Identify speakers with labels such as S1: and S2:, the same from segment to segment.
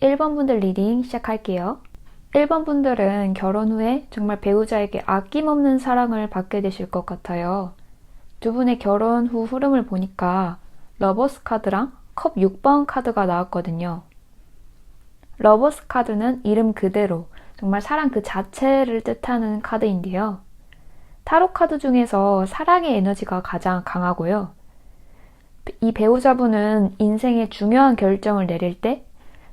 S1: 1번 분들 리딩 시작할게요. 1번 분들은 결혼 후에 정말 배우자에게 아낌없는 사랑을 받게 되실 것 같아요. 두 분의 결혼 후 흐름을 보니까 러버스 카드랑 컵 6번 카드가 나왔거든요. 러버스 카드는 이름 그대로 정말 사랑 그 자체를 뜻하는 카드인데요. 타로 카드 중에서 사랑의 에너지가 가장 강하고요. 이 배우자분은 인생의 중요한 결정을 내릴 때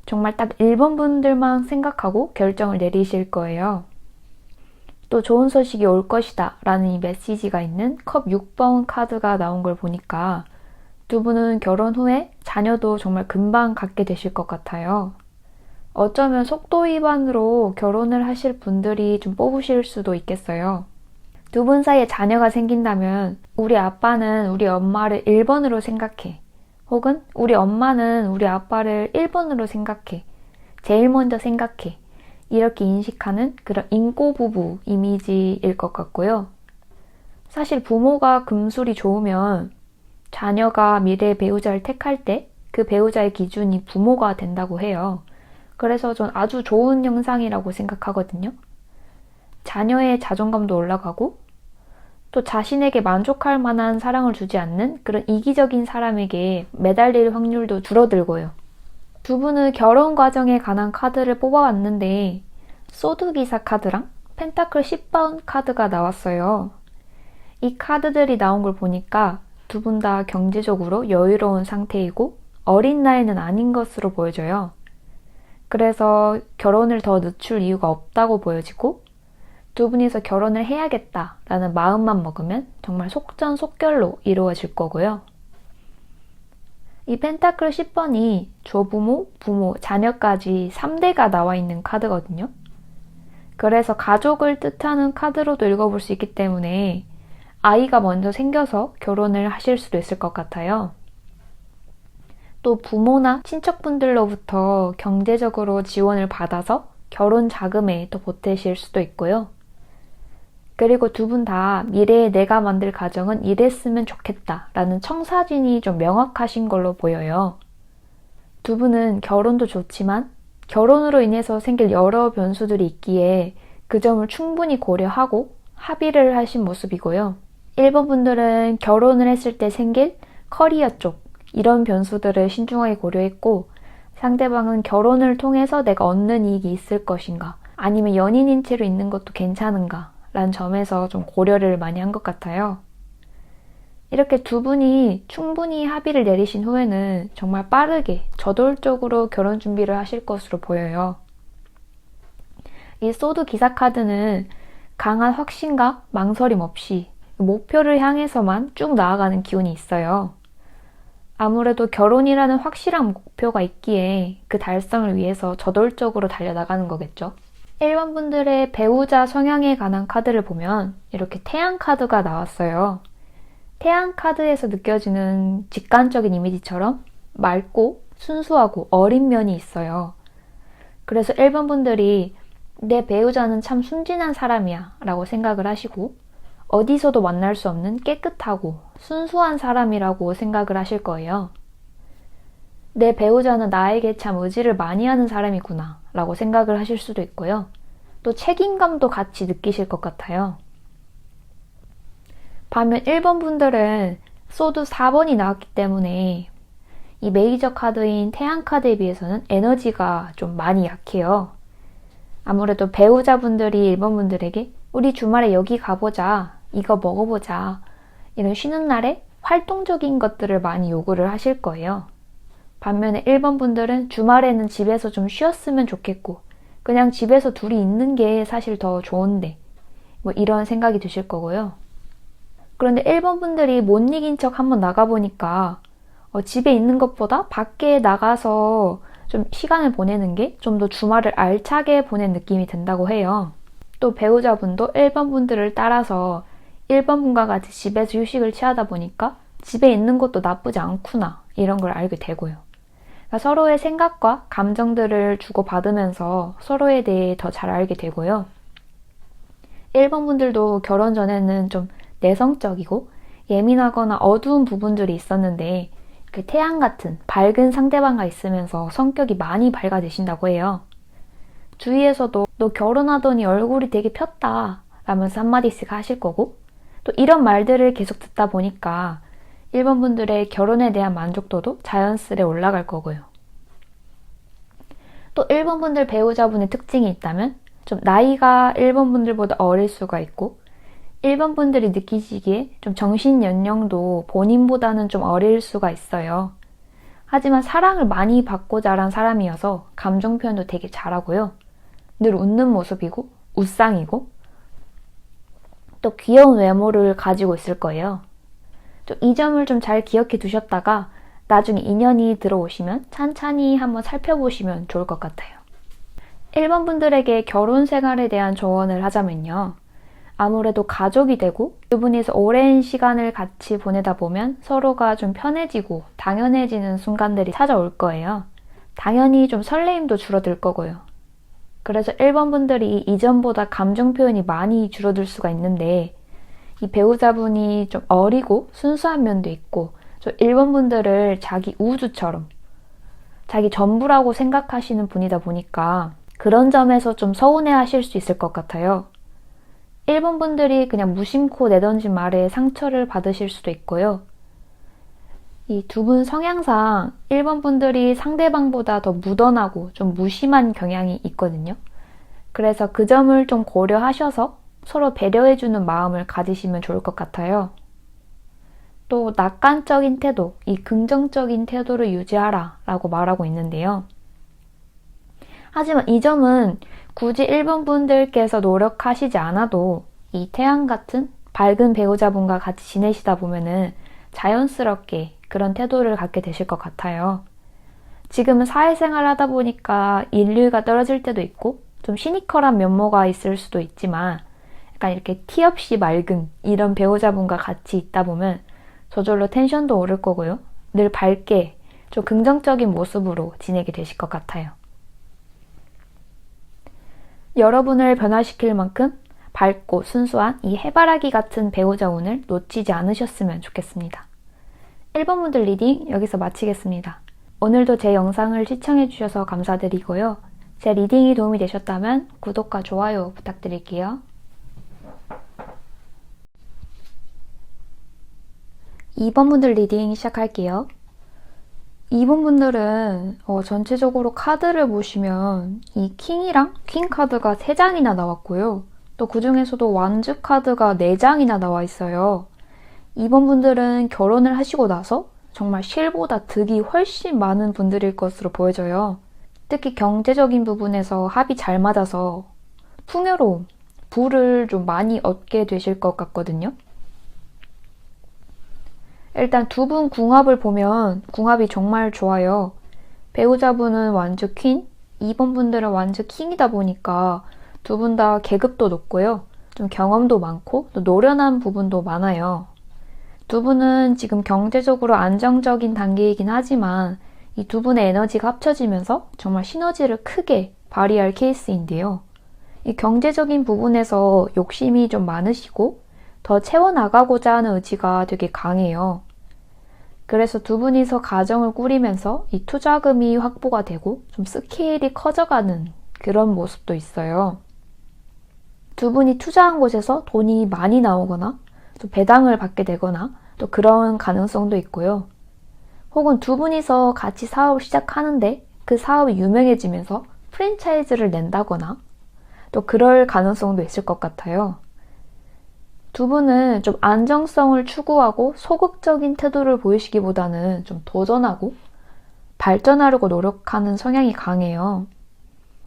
S1: 정말 딱 1번 분들만 생각하고 결정을 내리실 거예요. 또 좋은 소식이 올 것이다 라는 이 메시지가 있는 컵 6번 카드가 나온 걸 보니까 두 분은 결혼 후에 자녀도 정말 금방 갖게 되실 것 같아요. 어쩌면 속도 위반으로 결혼을 하실 분들이 좀 뽑으실 수도 있겠어요. 두 분 사이에 자녀가 생긴다면 우리 아빠는 우리 엄마를 1번으로 생각해. 혹은 우리 엄마는 우리 아빠를 1번으로 생각해. 제일 먼저 생각해. 이렇게 인식하는 그런 인꼬 부부 이미지일 것 같고요. 사실 부모가 금술이 좋으면 자녀가 미래의 배우자를 택할 때 그 배우자의 기준이 부모가 된다고 해요. 그래서 전 아주 좋은 영상이라고 생각하거든요. 자녀의 자존감도 올라가고 또 자신에게 만족할 만한 사랑을 주지 않는 그런 이기적인 사람에게 매달릴 확률도 줄어들고요. 두 분은 결혼 과정에 관한 카드를 뽑아왔는데 소드 기사 카드랑 펜타클 10번 카드가 나왔어요. 이 카드들이 나온 걸 보니까 두 분 다 경제적으로 여유로운 상태이고 어린 나이는 아닌 것으로 보여져요. 그래서 결혼을 더 늦출 이유가 없다고 보여지고 두 분이서 결혼을 해야겠다라는 마음만 먹으면 정말 속전속결로 이루어질 거고요. 이 펜타클 10번이 조부모, 부모, 자녀까지 3대가 나와 있는 카드거든요. 그래서 가족을 뜻하는 카드로도 읽어볼 수 있기 때문에 아이가 먼저 생겨서 결혼을 하실 수도 있을 것 같아요. 또 부모나 친척분들로부터 경제적으로 지원을 받아서 결혼 자금에 또 보태실 수도 있고요. 그리고 두 분 다 미래에 내가 만들 가정은 이랬으면 좋겠다라는 청사진이 좀 명확하신 걸로 보여요. 두 분은 결혼도 좋지만 결혼으로 인해서 생길 여러 변수들이 있기에 그 점을 충분히 고려하고 합의를 하신 모습이고요. 1번 분들은 결혼을 했을 때 생길 커리어 쪽 이런 변수들을 신중하게 고려했고 상대방은 결혼을 통해서 내가 얻는 이익이 있을 것인가 아니면 연인인 채로 있는 것도 괜찮은가 라는 점에서 좀 고려를 많이 한 것 같아요. 이렇게 두 분이 충분히 합의를 내리신 후에는 정말 빠르게 저돌적으로 결혼 준비를 하실 것으로 보여요. 이 소드 기사 카드는 강한 확신과 망설임 없이 목표를 향해서만 쭉 나아가는 기운이 있어요. 아무래도 결혼이라는 확실한 목표가 있기에 그 달성을 위해서 저돌적으로 달려나가는 거겠죠. 1번 분들의 배우자 성향에 관한 카드를 보면 이렇게 태양 카드가 나왔어요. 태양 카드에서 느껴지는 직관적인 이미지처럼 맑고 순수하고 어린 면이 있어요. 그래서 1번 분들이 내 배우자는 참 순진한 사람이야 라고 생각을 하시고 어디서도 만날 수 없는 깨끗하고 순수한 사람이라고 생각을 하실 거예요. 내 배우자는 나에게 참 의지를 많이 하는 사람이구나 라고 생각을 하실 수도 있고요. 또 책임감도 같이 느끼실 것 같아요. 반면 1번 분들은 소드 4번이 나왔기 때문에 이 메이저 카드인 태양 카드에 비해서는 에너지가 좀 많이 약해요. 아무래도 배우자분들이 1번 분들에게 우리 주말에 여기 가보자, 이거 먹어보자 이런 쉬는 날에 활동적인 것들을 많이 요구를 하실 거예요. 반면에 1번 분들은 주말에는 집에서 좀 쉬었으면 좋겠고 그냥 집에서 둘이 있는 게 사실 더 좋은데 뭐 이런 생각이 드실 거고요. 그런데 1번 분들이 못 이긴 척 한번 나가보니까 집에 있는 것보다 밖에 나가서 좀 시간을 보내는 게 좀 더 주말을 알차게 보낸 느낌이 든다고 해요. 또 배우자분도 1번 분들을 따라서 1번 분과 같이 집에서 휴식을 취하다 보니까 집에 있는 것도 나쁘지 않구나 이런 걸 알게 되고요. 그러니까 서로의 생각과 감정들을 주고받으면서 서로에 대해 더 잘 알게 되고요. 1번 분들도 결혼 전에는 좀 내성적이고 예민하거나 어두운 부분들이 있었는데 그 태양 같은 밝은 상대방과 있으면서 성격이 많이 밝아지신다고 해요. 주위에서도 너 결혼하더니 얼굴이 되게 폈다 라면서 한마디씩 하실 거고, 또 이런 말들을 계속 듣다 보니까 1번 분들의 결혼에 대한 만족도도 자연스레 올라갈 거고요. 또 1번 분들 배우자분의 특징이 있다면 좀 나이가 1번 분들보다 어릴 수가 있고, 1번 분들이 느끼시기에 좀 정신 연령도 본인보다는 좀 어릴 수가 있어요. 하지만 사랑을 많이 받고 자란 사람이어서 감정 표현도 되게 잘하고요. 늘 웃는 모습이고 웃상이고 또 귀여운 외모를 가지고 있을 거예요. 좀 이 점을 좀 잘 기억해 두셨다가 나중에 인연이 들어오시면 찬찬히 한번 살펴보시면 좋을 것 같아요. 1번 분들에게 결혼 생활에 대한 조언을 하자면요. 아무래도 가족이 되고 두 분이서 오랜 시간을 같이 보내다 보면 서로가 좀 편해지고 당연해지는 순간들이 찾아올 거예요. 당연히 좀 설레임도 줄어들 거고요. 그래서 1번 분들이 이전보다 감정 표현이 많이 줄어들 수가 있는데, 이 배우자분이 좀 어리고 순수한 면도 있고 좀 1번 분들을 자기 우주처럼 자기 전부라고 생각하시는 분이다 보니까 그런 점에서 좀 서운해 하실 수 있을 것 같아요. 1번 분들이 그냥 무심코 내던진 말에 상처를 받으실 수도 있고요. 이 두 분 성향상 1번 분들이 상대방보다 더 무던하고 좀 무심한 경향이 있거든요. 그래서 그 점을 좀 고려하셔서 서로 배려해주는 마음을 가지시면 좋을 것 같아요. 또 낙관적인 태도, 이 긍정적인 태도를 유지하라 라고 말하고 있는데요. 하지만 이 점은 굳이 1번 분들께서 노력하시지 않아도 이 태양 같은 밝은 배우자분과 같이 지내시다 보면은 자연스럽게 그런 태도를 갖게 되실 것 같아요. 지금은 사회생활 하다 보니까 인류가 떨어질 때도 있고 좀 시니컬한 면모가 있을 수도 있지만 약간 이렇게 티 없이 맑은 이런 배우자분과 같이 있다 보면 저절로 텐션도 오를 거고요. 늘 밝게 좀 긍정적인 모습으로 지내게 되실 것 같아요. 여러분을 변화시킬 만큼 밝고 순수한 이 해바라기 같은 배우자 운을 놓치지 않으셨으면 좋겠습니다. 1번 분들 리딩 여기서 마치겠습니다. 오늘도 제 영상을 시청해주셔서 감사드리고요. 제 리딩이 도움이 되셨다면 구독과 좋아요 부탁드릴게요. 2번 분들 리딩 시작할게요. 2번 분들은 전체적으로 카드를 보시면 이 킹이랑 퀸 카드가 3장이나 나왔고요. 또 그 중에서도 완즈 카드가 4장이나 나와 있어요. 2번 분들은 결혼을 하시고 나서 정말 실보다 득이 훨씬 많은 분들일 것으로 보여져요. 특히 경제적인 부분에서 합이 잘 맞아서 풍요로움, 부를 좀 많이 얻게 되실 것 같거든요. 일단 두 분 궁합을 보면 궁합이 정말 좋아요. 배우자분은 완즈 퀸, 2번 분들은 완즈 킹이다 보니까 두 분 다 계급도 높고요. 좀 경험도 많고 또 노련한 부분도 많아요. 두 분은 지금 경제적으로 안정적인 단계이긴 하지만 이 두 분의 에너지가 합쳐지면서 정말 시너지를 크게 발휘할 케이스인데요. 이 경제적인 부분에서 욕심이 좀 많으시고 더 채워나가고자 하는 의지가 되게 강해요. 그래서 두 분이서 가정을 꾸리면서 이 투자금이 확보가 되고 좀 스케일이 커져가는 그런 모습도 있어요. 두 분이 투자한 곳에서 돈이 많이 나오거나 또 배당을 받게 되거나 또 그런 가능성도 있고요. 혹은 두 분이서 같이 사업을 시작하는데 그 사업이 유명해지면서 프랜차이즈를 낸다거나 또 그럴 가능성도 있을 것 같아요. 두 분은 좀 안정성을 추구하고 소극적인 태도를 보이시기보다는 좀 도전하고 발전하려고 노력하는 성향이 강해요.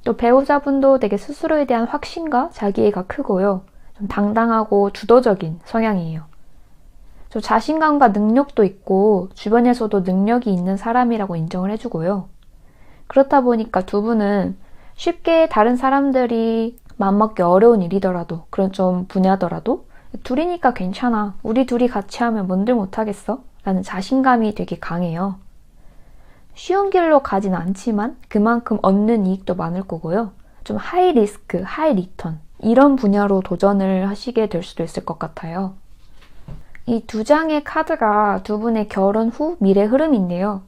S1: 또 배우자분도 되게 스스로에 대한 확신과 자기애가 크고요. 좀 당당하고 주도적인 성향이에요. 좀 자신감과 능력도 있고 주변에서도 능력이 있는 사람이라고 인정을 해주고요. 그렇다 보니까 두 분은 쉽게 다른 사람들이 맘먹기 어려운 일이더라도 그런 좀 분야더라도 둘이니까 괜찮아. 우리 둘이 같이 하면 뭔들 못하겠어? 라는 자신감이 되게 강해요. 쉬운 길로 가진 않지만 그만큼 얻는 이익도 많을 거고요. 좀 하이 리스크, 하이 리턴 이런 분야로 도전을 하시게 될 수도 있을 것 같아요. 이 두 장의 카드가 두 분의 결혼 후 미래 흐름인데요.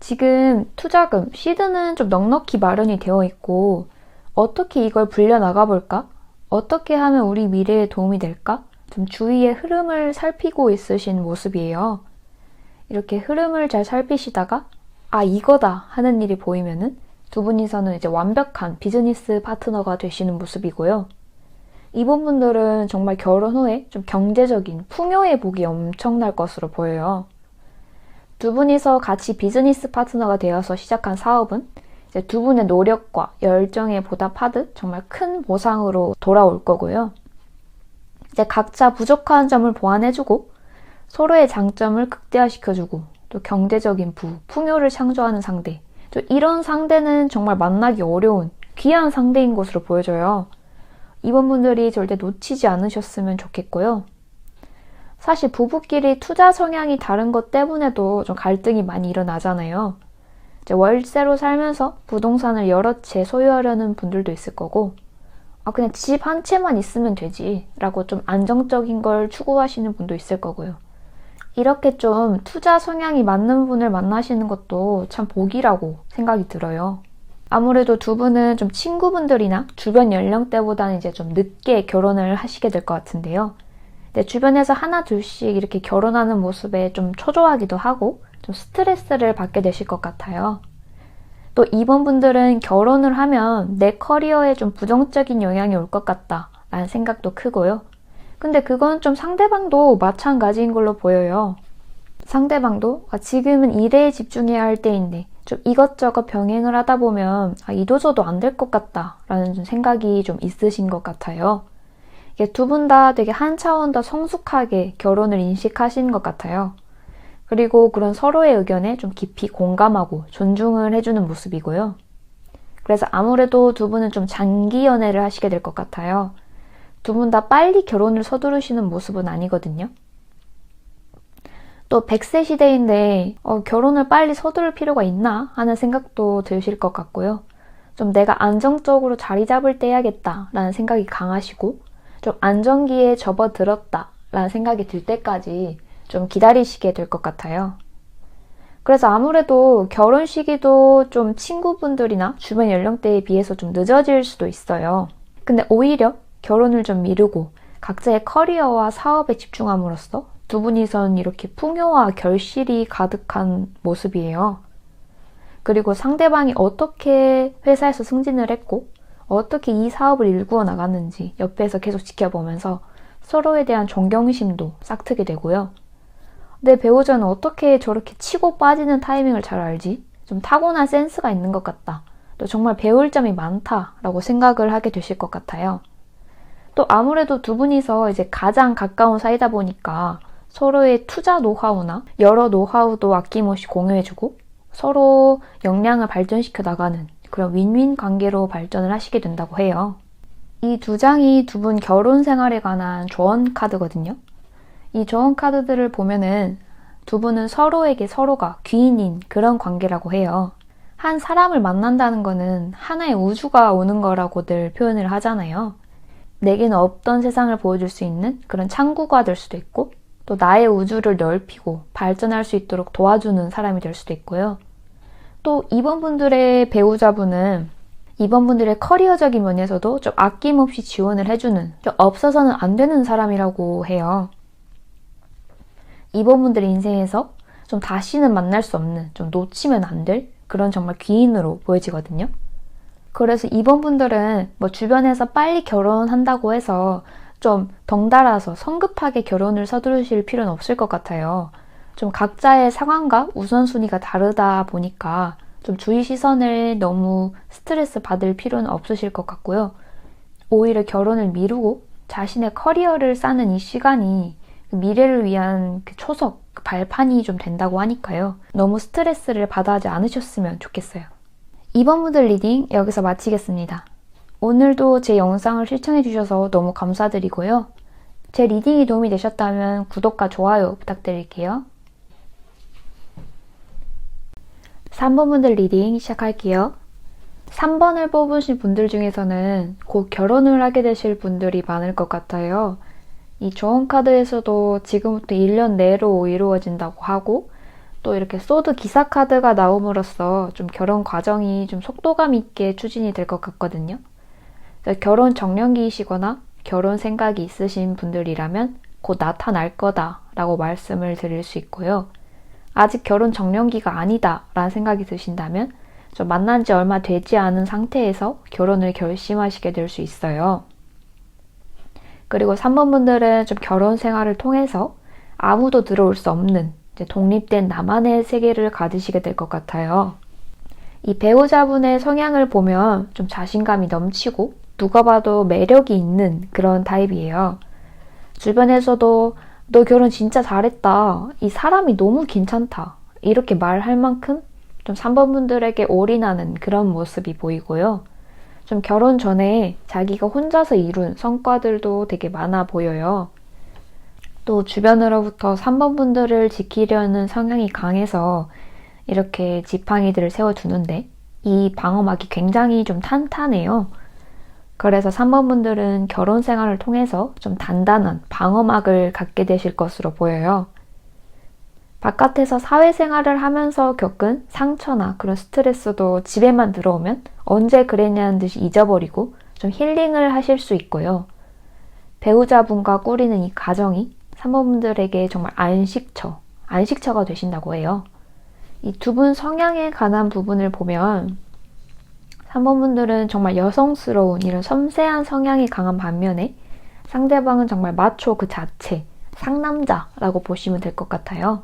S1: 지금 투자금, 시드는 좀 넉넉히 마련이 되어 있고 어떻게 이걸 불려나가 볼까? 어떻게 하면 우리 미래에 도움이 될까? 좀 주위의 흐름을 살피고 있으신 모습이에요. 이렇게 흐름을 잘 살피시다가 아 이거다 하는 일이 보이면은 두 분이서는 이제 완벽한 비즈니스 파트너가 되시는 모습이고요. 이번 분들은 정말 결혼 후에 좀 경제적인 풍요의 복이 엄청날 것으로 보여요. 두 분이서 같이 비즈니스 파트너가 되어서 시작한 사업은 이제 두 분의 노력과 열정에 보답하듯 정말 큰 보상으로 돌아올 거고요. 이제 각자 부족한 점을 보완해주고 서로의 장점을 극대화시켜주고 또 경제적인 풍요를 창조하는 상대. 또 이런 상대는 정말 만나기 어려운 귀한 상대인 것으로 보여져요. 이번 분들이 절대 놓치지 않으셨으면 좋겠고요. 사실 부부끼리 투자 성향이 다른 것 때문에도 좀 갈등이 많이 일어나잖아요. 이제 월세로 살면서 부동산을 여러 채 소유하려는 분들도 있을 거고 그냥 집 한 채만 있으면 되지 라고 좀 안정적인 걸 추구하시는 분도 있을 거고요. 이렇게 좀 투자 성향이 맞는 분을 만나시는 것도 참 복이라고 생각이 들어요. 아무래도 두 분은 좀 친구분들이나 주변 연령대보다는 이제 좀 늦게 결혼을 하시게 될 것 같은데요. 주변에서 하나 둘씩 이렇게 결혼하는 모습에 좀 초조하기도 하고 좀 스트레스를 받게 되실 것 같아요. 또 이번 분들은 결혼을 하면 내 커리어에 좀 부정적인 영향이 올 것 같다 라는 생각도 크고요. 근데 그건 좀 상대방도 마찬가지인 걸로 보여요. 상대방도 지금은 일에 집중해야 할 때인데 좀 이것저것 병행을 하다 보면 이도저도 안 될 것 같다 라는 좀 생각이 좀 있으신 것 같아요. 두 분 다 되게 한 차원 더 성숙하게 결혼을 인식하시는 것 같아요. 그리고 그런 서로의 의견에 좀 깊이 공감하고 존중을 해주는 모습이고요. 그래서 아무래도 두 분은 좀 장기 연애를 하시게 될 것 같아요. 두 분 다 빨리 결혼을 서두르시는 모습은 아니거든요. 또 100세 시대인데 결혼을 빨리 서두를 필요가 있나 하는 생각도 드실 것 같고요. 좀 내가 안정적으로 자리 잡을 때 해야겠다 라는 생각이 강하시고 좀 안정기에 접어들었다 라는 생각이 들 때까지 좀 기다리시게 될 것 같아요. 그래서 아무래도 결혼 시기도 좀 친구분들이나 주변 연령대에 비해서 좀 늦어질 수도 있어요. 근데 오히려 결혼을 좀 미루고 각자의 커리어와 사업에 집중함으로써 두 분이선 이렇게 풍요와 결실이 가득한 모습이에요. 그리고 상대방이 어떻게 회사에서 승진을 했고 어떻게 이 사업을 일구어 나갔는지 옆에서 계속 지켜보면서 서로에 대한 존경심도 싹트게 되고요. 내 배우자는 어떻게 저렇게 치고 빠지는 타이밍을 잘 알지? 좀 타고난 센스가 있는 것 같다. 또 정말 배울 점이 많다라고 생각을 하게 되실 것 같아요. 또 아무래도 두 분이서 이제 가장 가까운 사이다 보니까 서로의 투자 노하우나 여러 노하우도 아낌없이 공유해주고 서로 역량을 발전시켜 나가는 그런 윈윈 관계로 발전을 하시게 된다고 해요. 이 두 장이 두 분 결혼 생활에 관한 조언 카드거든요. 이 조언 카드들을 보면은 두 분은 서로에게 서로가 귀인인 그런 관계라고 해요. 한 사람을 만난다는 거는 하나의 우주가 오는 거라고들 표현을 하잖아요. 내게는 없던 세상을 보여줄 수 있는 그런 창구가 될 수도 있고 또 나의 우주를 넓히고 발전할 수 있도록 도와주는 사람이 될 수도 있고요. 또 이번 분들의 배우자분은 이번 분들의 커리어적인 면에서도 좀 아낌없이 지원을 해주는 좀 없어서는 안 되는 사람이라고 해요. 이번 분들의 인생에서 좀 다시는 만날 수 없는 좀 놓치면 안 될 그런 정말 귀인으로 보여지거든요. 그래서 이번 분들은 뭐 주변에서 빨리 결혼한다고 해서 좀 덩달아서 성급하게 결혼을 서두르실 필요는 없을 것 같아요. 좀 각자의 상황과 우선순위가 다르다 보니까 좀 주위 시선을 너무 스트레스 받을 필요는 없으실 것 같고요. 오히려 결혼을 미루고 자신의 커리어를 쌓는 이 시간이 미래를 위한 그 초석, 그 발판이 좀 된다고 하니까요. 너무 스트레스를 받아 하지 않으셨으면 좋겠어요. 이번 분들 리딩 여기서 마치겠습니다. 오늘도 제 영상을 시청해주셔서 너무 감사드리고요. 제 리딩이 도움이 되셨다면 구독과 좋아요 부탁드릴게요. 3번 분들 리딩 시작할게요. 3번을 뽑으신 분들 중에서는 곧 결혼을 하게 되실 분들이 많을 것 같아요. 이 좋은 카드에서도 지금부터 1년 내로 이루어진다고 하고, 또 이렇게 소드 기사 카드가 나옴으로써 좀 결혼 과정이 좀 속도감 있게 추진이 될 것 같거든요. 결혼 정년기이시거나 결혼 생각이 있으신 분들이라면 곧 나타날 거다라고 말씀을 드릴 수 있고요. 아직 결혼 정년기가 아니다 라는 생각이 드신다면 좀 만난 지 얼마 되지 않은 상태에서 결혼을 결심하시게 될 수 있어요. 그리고 3번 분들은 좀 결혼 생활을 통해서 아무도 들어올 수 없는 독립된 나만의 세계를 가지시게 될 것 같아요. 이 배우자분의 성향을 보면 좀 자신감이 넘치고 누가 봐도 매력이 있는 그런 타입이에요. 주변에서도 너 결혼 진짜 잘했다. 이 사람이 너무 괜찮다. 이렇게 말할 만큼 좀 3번 분들에게 올인하는 그런 모습이 보이고요. 좀 결혼 전에 자기가 혼자서 이룬 성과들도 되게 많아 보여요. 또 주변으로부터 3번 분들을 지키려는 성향이 강해서 이렇게 지팡이들을 세워두는데 이 방어막이 굉장히 좀 탄탄해요. 그래서 3번 분들은 결혼 생활을 통해서 좀 단단한 방어막을 갖게 되실 것으로 보여요. 바깥에서 사회생활을 하면서 겪은 상처나 그런 스트레스도 집에만 들어오면 언제 그랬냐는 듯이 잊어버리고 좀 힐링을 하실 수 있고요. 배우자분과 꾸리는 이 가정이 3번 분들에게 정말 안식처가 되신다고 해요. 이 두 분 성향에 관한 부분을 보면 3번 분들은 정말 여성스러운 이런 섬세한 성향이 강한 반면에 상대방은 정말 마초 그 자체, 상남자라고 보시면 될 것 같아요.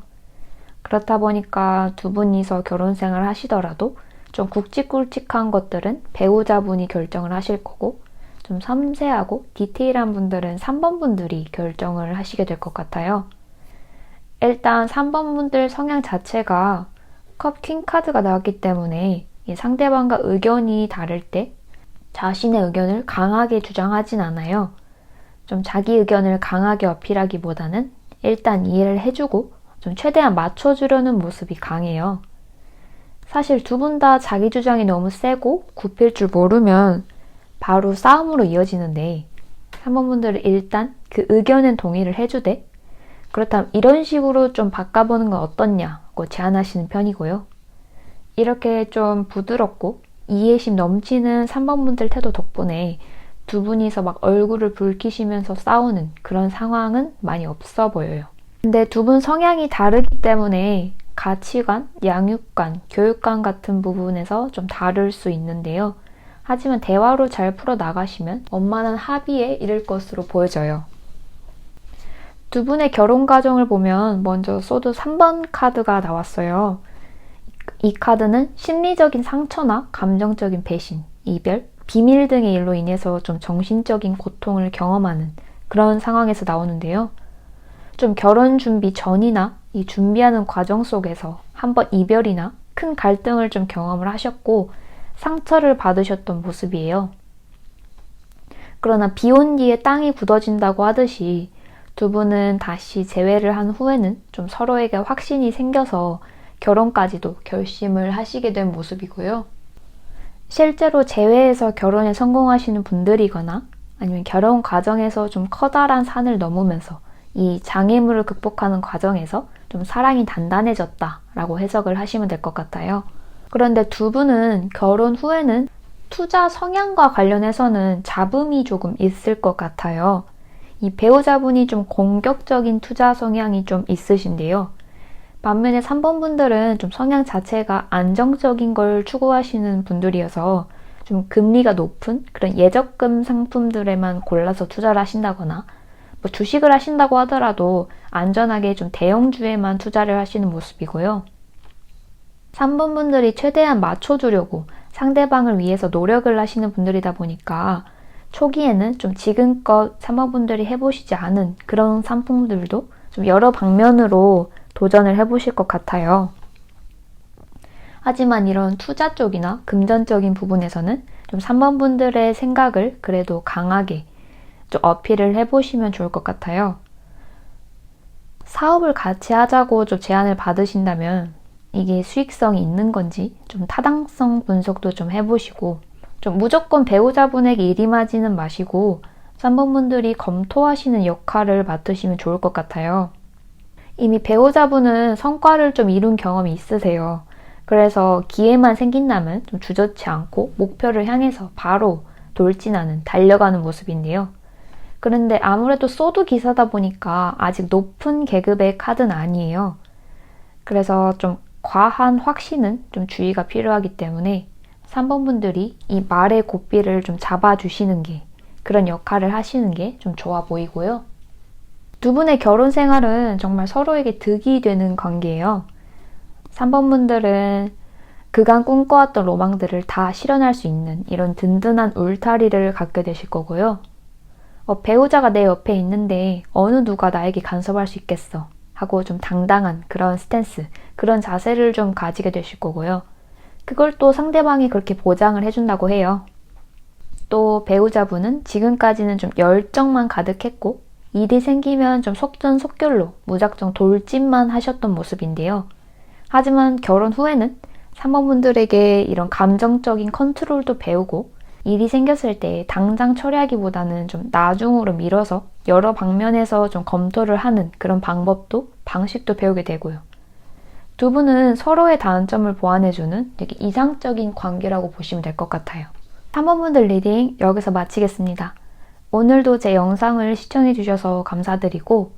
S1: 그렇다 보니까 두 분이서 결혼 생활을 하시더라도 좀 굵직굵직한 것들은 배우자분이 결정을 하실 거고 좀 섬세하고 디테일한 분들은 3번 분들이 결정을 하시게 될 것 같아요. 일단 3번 분들 성향 자체가 컵 퀸 카드가 나왔기 때문에 이 상대방과 의견이 다를 때 자신의 의견을 강하게 주장하진 않아요. 좀 자기 의견을 강하게 어필하기보다는 일단 이해를 해주고 좀 최대한 맞춰주려는 모습이 강해요. 사실 두 분 다 자기 주장이 너무 세고 굽힐 줄 모르면 바로 싸움으로 이어지는데 3번 분들은 일단 그 의견은 동의를 해주되 그렇다면 이런 식으로 좀 바꿔보는 건 어떻냐고 제안하시는 편이고요. 이렇게 좀 부드럽고 이해심 넘치는 3번 분들 태도 덕분에 두 분이서 막 얼굴을 붉히시면서 싸우는 그런 상황은 많이 없어 보여요. 근데 두 분 성향이 다르기 때문에 가치관, 양육관, 교육관 같은 부분에서 좀 다를 수 있는데요. 하지만 대화로 잘 풀어나가시면 원만한 합의에 이를 것으로 보여져요. 두 분의 결혼 과정을 보면 먼저 소드 3번 카드가 나왔어요. 이 카드는 심리적인 상처나 감정적인 배신, 이별, 비밀 등의 일로 인해서 좀 정신적인 고통을 경험하는 그런 상황에서 나오는데요. 좀 결혼 준비 전이나 이 준비하는 과정 속에서 한번 이별이나 큰 갈등을 좀 경험을 하셨고 상처를 받으셨던 모습이에요. 그러나 비 온 뒤에 땅이 굳어진다고 하듯이 두 분은 다시 재회를 한 후에는 좀 서로에게 확신이 생겨서 결혼까지도 결심을 하시게 된 모습이고요. 실제로 재회해서 결혼에 성공하시는 분들이거나 아니면 결혼 과정에서 좀 커다란 산을 넘으면서 이 장애물을 극복하는 과정에서 좀 사랑이 단단해졌다라고 해석을 하시면 될 것 같아요. 그런데 두 분은 결혼 후에는 투자 성향과 관련해서는 잡음이 조금 있을 것 같아요. 이 배우자분이 좀 공격적인 투자 성향이 좀 있으신데요. 반면에 3번 분들은 좀 성향 자체가 안정적인 걸 추구하시는 분들이어서 좀 금리가 높은 그런 예적금 상품들에만 골라서 투자를 하신다거나 뭐 주식을 하신다고 하더라도 안전하게 좀 대형주에만 투자를 하시는 모습이고요. 3번 분들이 최대한 맞춰주려고 상대방을 위해서 노력을 하시는 분들이다 보니까 초기에는 좀 지금껏 3번 분들이 해보시지 않은 그런 상품들도 좀 여러 방면으로 도전을 해보실 것 같아요. 하지만 이런 투자 쪽이나 금전적인 부분에서는 좀 3번 분들의 생각을 그래도 강하게 좀 어필을 해보시면 좋을 것 같아요. 사업을 같이 하자고 좀 제안을 받으신다면 이게 수익성이 있는 건지 좀 타당성 분석도 좀 해보시고 좀 무조건 배우자분에게 일임하지는 마시고 3번 분들이 검토하시는 역할을 맡으시면 좋을 것 같아요. 이미 배우자분은 성과를 좀 이룬 경험이 있으세요. 그래서 기회만 생긴다면 좀 주저치 않고 목표를 향해서 바로 돌진하는, 달려가는 모습인데요. 그런데 아무래도 소드 기사다 보니까 아직 높은 계급의 카드는 아니에요. 그래서 좀 과한 확신은 좀 주의가 필요하기 때문에 3번 분들이 이 말의 고삐를 좀 잡아주시는 게, 그런 역할을 하시는 게 좀 좋아 보이고요. 두 분의 결혼 생활은 정말 서로에게 득이 되는 관계예요. 3번 분들은 그간 꿈꿔왔던 로망들을 다 실현할 수 있는 이런 든든한 울타리를 갖게 되실 거고요. 배우자가 내 옆에 있는데 어느 누가 나에게 간섭할 수 있겠어 하고 좀 당당한 그런 스탠스, 그런 자세를 좀 가지게 되실 거고요. 그걸 또 상대방이 그렇게 보장을 해준다고 해요. 또 배우자분은 지금까지는 좀 열정만 가득했고 일이 생기면 좀 속전속결로 무작정 돌진만 하셨던 모습인데요. 하지만 결혼 후에는 3번 분들에게 이런 감정적인 컨트롤도 배우고 일이 생겼을 때 당장 처리하기보다는 좀 나중으로 미뤄서 여러 방면에서 좀 검토를 하는 그런 방법도, 방식도 배우게 되고요. 두 분은 서로의 단점을 보완해주는 되게 이상적인 관계라고 보시면 될 것 같아요. 3번 분들 리딩 여기서 마치겠습니다. 오늘도 제 영상을 시청해주셔서 감사드리고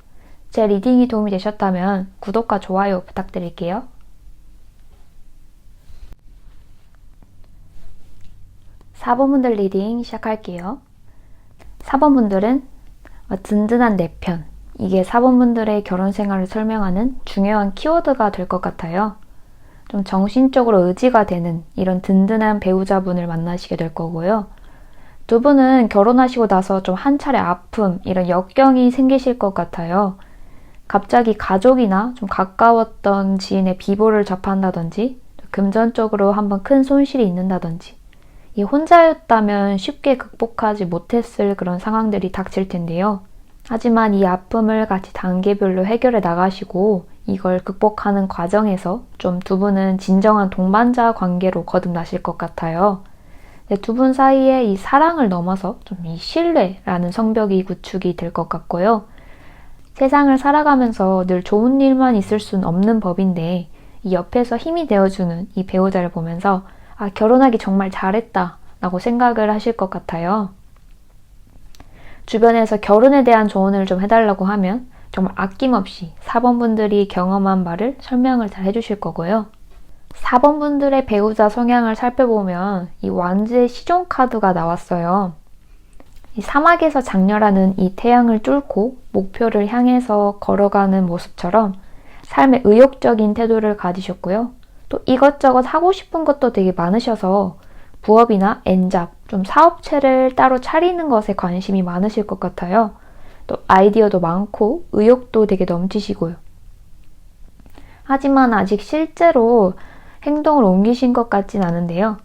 S1: 제 리딩이 도움이 되셨다면 구독과 좋아요 부탁드릴게요. 4번 분들 리딩 시작할게요. 4번 분들은 든든한 내 편, 이게 4번 분들의 결혼 생활을 설명하는 중요한 키워드가 될 것 같아요. 좀 정신적으로 의지가 되는 이런 든든한 배우자분을 만나시게 될 거고요. 두 분은 결혼하시고 나서 좀 한 차례 아픔, 이런 역경이 생기실 것 같아요. 갑자기 가족이나 좀 가까웠던 지인의 비보를 접한다든지, 금전적으로 한번 큰 손실이 있는다든지, 이 혼자였다면 쉽게 극복하지 못했을 그런 상황들이 닥칠 텐데요. 하지만 이 아픔을 같이 단계별로 해결해 나가시고 이걸 극복하는 과정에서 좀 두 분은 진정한 동반자 관계로 거듭나실 것 같아요. 두 분 사이에 이 사랑을 넘어서 좀 이 신뢰라는 성벽이 구축이 될 것 같고요. 세상을 살아가면서 늘 좋은 일만 있을 수는 없는 법인데 이 옆에서 힘이 되어주는 이 배우자를 보면서 결혼하기 정말 잘했다 라고 생각을 하실 것 같아요. 주변에서 결혼에 대한 조언을 좀 해달라고 하면 정말 아낌없이 4번 분들이 경험한 바를 설명을 잘 해주실 거고요. 4번 분들의 배우자 성향을 살펴보면 이 완즈의 시종 카드가 나왔어요. 이 사막에서 장렬하는 이 태양을 뚫고 목표를 향해서 걸어가는 모습처럼 삶에 의욕적인 태도를 가지셨고요. 또 이것저것 하고 싶은 것도 되게 많으셔서 부업이나 엔잡, 좀 사업체를 따로 차리는 것에 관심이 많으실 것 같아요. 또 아이디어도 많고 의욕도 되게 넘치시고요. 하지만 아직 실제로 행동을 옮기신 것 같진 않은데요.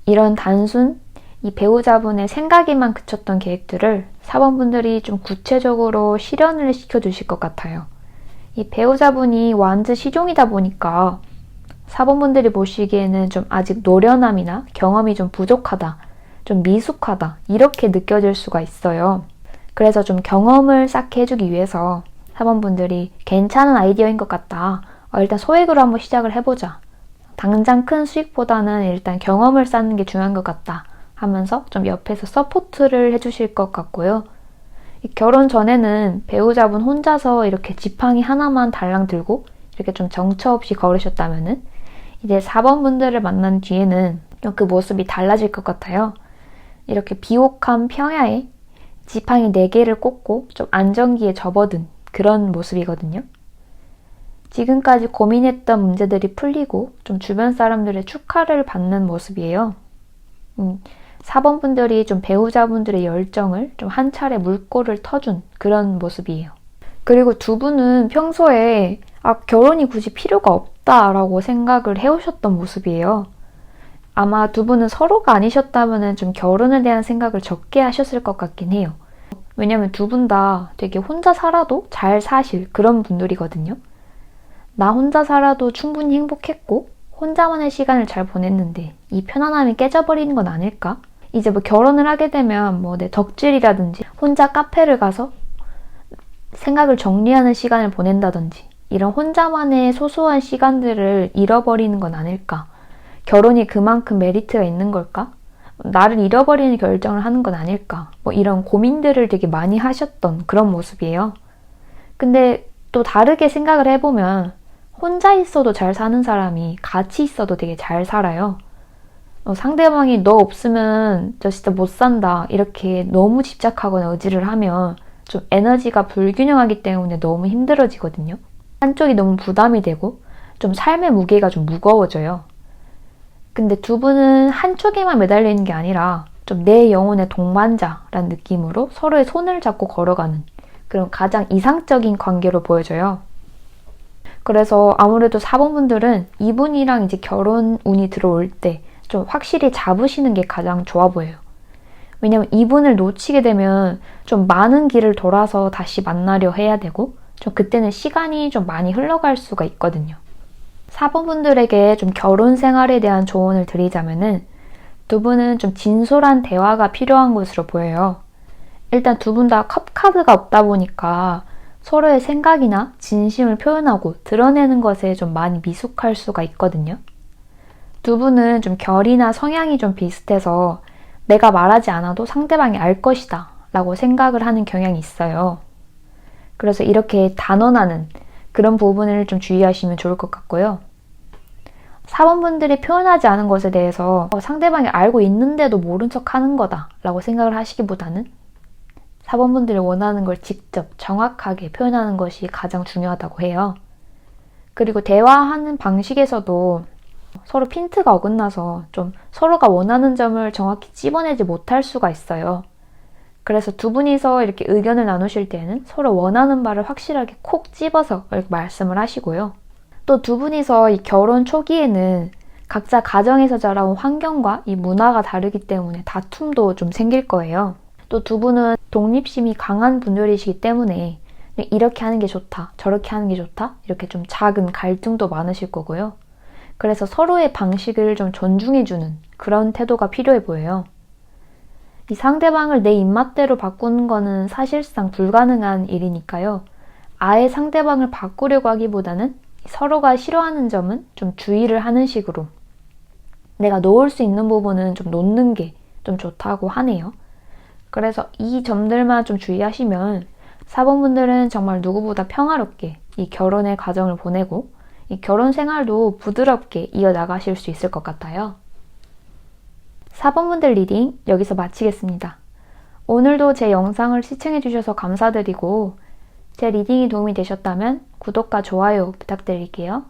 S1: 이런 단순 이 배우자분의 생각에만 그쳤던 계획들을 4번 분들이 좀 구체적으로 실현을 시켜주실 것 같아요. 이 배우자분이 완즈 시종이다 보니까 4번 분들이 보시기에는 좀 아직 노련함이나 경험이 좀 부족하다, 좀 미숙하다 이렇게 느껴질 수가 있어요. 그래서 좀 경험을 쌓게 해주기 위해서 4번 분들이 괜찮은 아이디어인 것 같다. 일단 소액으로 한번 시작을 해보자. 당장 큰 수익보다는 일단 경험을 쌓는 게 중요한 것 같다 하면서 좀 옆에서 서포트를 해주실 것 같고요. 결혼 전에는 배우자분 혼자서 이렇게 지팡이 하나만 달랑 들고 이렇게 좀 정처 없이 걸으셨다면은 이제 4번 분들을 만난 뒤에는 좀 그 모습이 달라질 것 같아요. 이렇게 비옥한 평야에 지팡이 4개를 꽂고 좀 안정기에 접어든 그런 모습이거든요. 지금까지 고민했던 문제들이 풀리고 좀 주변 사람들의 축하를 받는 모습이에요. 4번 분들이 좀 배우자분들의 열정을 좀 한 차례 물꼬를 터준 그런 모습이에요. 그리고 두 분은 평소에 결혼이 굳이 필요가 없다라고 생각을 해오셨던 모습이에요. 아마 두 분은 서로가 아니셨다면 좀 결혼에 대한 생각을 적게 하셨을 것 같긴 해요. 왜냐면 두 분 다 되게 혼자 살아도 잘 사실 그런 분들이거든요. 나 혼자 살아도 충분히 행복했고 혼자만의 시간을 잘 보냈는데 이 편안함이 깨져버리는 건 아닐까? 이제 뭐 결혼을 하게 되면 뭐 내 덕질이라든지 혼자 카페를 가서 생각을 정리하는 시간을 보낸다든지 이런 혼자만의 소소한 시간들을 잃어버리는 건 아닐까? 결혼이 그만큼 메리트가 있는 걸까? 나를 잃어버리는 결정을 하는 건 아닐까? 뭐 이런 고민들을 되게 많이 하셨던 그런 모습이에요. 근데 또 다르게 생각을 해보면 혼자 있어도 잘 사는 사람이 같이 있어도 되게 잘 살아요. 상대방이 너 없으면 저 진짜 못 산다 이렇게 너무 집착하거나 의지를 하면 좀 에너지가 불균형하기 때문에 너무 힘들어지거든요. 한쪽이 너무 부담이 되고 좀 삶의 무게가 좀 무거워져요. 근데 두 분은 한쪽에만 매달려 있는 게 아니라 좀 내 영혼의 동반자라는 느낌으로 서로의 손을 잡고 걸어가는 그런 가장 이상적인 관계로 보여져요. 그래서 아무래도 4번분들은 이분이랑 이제 결혼 운이 들어올 때 좀 확실히 잡으시는 게 가장 좋아 보여요. 왜냐면 이분을 놓치게 되면 좀 많은 길을 돌아서 다시 만나려 해야 되고 좀 그때는 시간이 좀 많이 흘러갈 수가 있거든요. 4번분들에게 좀 결혼 생활에 대한 조언을 드리자면은 두 분은 좀 진솔한 대화가 필요한 것으로 보여요. 일단 두 분 다 컵카드가 없다 보니까 서로의 생각이나 진심을 표현하고 드러내는 것에 좀 많이 미숙할 수가 있거든요. 두 분은 좀 결이나 성향이 좀 비슷해서 내가 말하지 않아도 상대방이 알 것이다 라고 생각을 하는 경향이 있어요. 그래서 이렇게 단언하는 그런 부분을 좀 주의하시면 좋을 것 같고요. 4번분들이 표현하지 않은 것에 대해서 상대방이 알고 있는데도 모른 척 하는 거다 라고 생각을 하시기보다는 4번분들이 원하는 걸 직접 정확하게 표현하는 것이 가장 중요하다고 해요. 그리고 대화하는 방식에서도 서로 핀트가 어긋나서 좀 서로가 원하는 점을 정확히 찝어내지 못할 수가 있어요. 그래서 두 분이서 이렇게 의견을 나누실 때는 서로 원하는 바를 확실하게 콕 집어서 이렇게 말씀을 하시고요. 또 두 분이서 이 결혼 초기에는 각자 가정에서 자라온 환경과 이 문화가 다르기 때문에 다툼도 좀 생길 거예요. 또 두 분은 독립심이 강한 분들이시기 때문에 이렇게 하는 게 좋다, 저렇게 하는 게 좋다 이렇게 좀 작은 갈등도 많으실 거고요. 그래서 서로의 방식을 좀 존중해주는 그런 태도가 필요해 보여요. 이 상대방을 내 입맛대로 바꾸는 거는 사실상 불가능한 일이니까요. 아예 상대방을 바꾸려고 하기보다는 서로가 싫어하는 점은 좀 주의를 하는 식으로 내가 놓을 수 있는 부분은 좀 놓는 게 좀 좋다고 하네요. 그래서 이 점들만 좀 주의하시면 4번분들은 정말 누구보다 평화롭게 이 결혼의 과정을 보내고 이 결혼 생활도 부드럽게 이어나가실 수 있을 것 같아요. 4번분들 리딩 여기서 마치겠습니다. 오늘도 제 영상을 시청해주셔서 감사드리고 제 리딩이 도움이 되셨다면 구독과 좋아요 부탁드릴게요.